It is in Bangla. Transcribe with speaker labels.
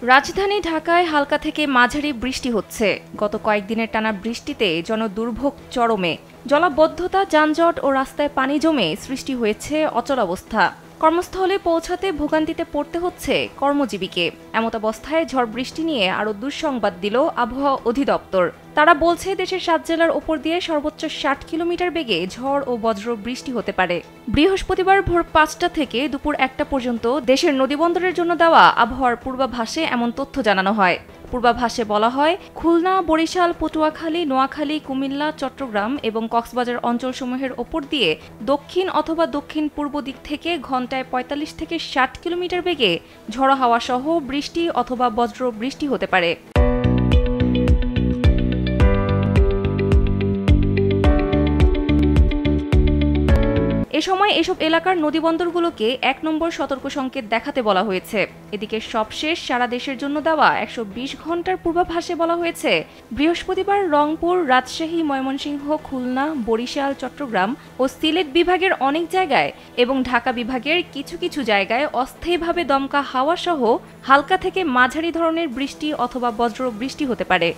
Speaker 1: রাজধানী ঢাকায় হালকা থেকে মাঝারি বৃষ্টি হচ্ছে। গত কয়েকদিনের টানা বৃষ্টিতে জনদুর্ভোগ চরমে। জলাবদ্ধতা, যানজট ও রাস্তায় পানি জমে সৃষ্টি হয়েছে অচলাবস্থা। কর্মস্থলে পৌঁছাতে ভোগান্তিতে পড়তে হচ্ছে কর্মজীবীকে। এমতাবস্থায় ঝড় বৃষ্টি নিয়ে আরও দুঃসংবাদ দিল আবহাওয়া অধিদপ্তর। তারা বলছে, দেশের 7 জেলার ওপর দিয়ে সর্বোচ্চ 60 কিলোমিটার বেগে ঝড় ও বজ্র বৃষ্টি হতে পারে। বৃহস্পতিবার ভোর 5টা থেকে দুপুর 1টা পর্যন্ত দেশের নদীবন্দরের জন্য দেওয়া আবহাওয়ার পূর্বাভাসে এমন তথ্য জানানো হয়। পূর্বাভাসে বলা হয়, খুলনা, বরিশাল, পটুয়াখালী, নোয়াখালী, কুমিল্লা, চট্টগ্রাম এবং কক্সবাজার অঞ্চলসমূহের ওপর দিয়ে দক্ষিণ অথবা দক্ষিণ পূর্ব দিক থেকে ঘন্টায় 45 থেকে 60 কিলোমিটার বেগে ঝড়ো হাওয়া সহ বৃষ্টি অথবা বজ্র বৃষ্টি হতে পারে। এ সময় এসব এলাকার নদীবন্দরগুলোকে 1 নম্বর সতর্ক সংকেত দেখাতে বলা হয়েছে। এদিকে সবশেষ সারা দেশের জন্য দেওয়া 120 ঘন্টার পূর্বাভাসে বলা হয়েছে, বৃহস্পতিবার রংপুর, রাজশাহী, ময়মনসিংহ, খুলনা, বরিশাল, চট্টগ্রাম ও সিলেট বিভাগের অনেক জায়গায় এবং ঢাকা বিভাগের কিছু কিছু জায়গায় অস্থায়ীভাবে দমকা হাওয়া সহ হালকা থেকে মাঝারি ধরনের বৃষ্টি অথবা বজ্র বৃষ্টি হতে পারে।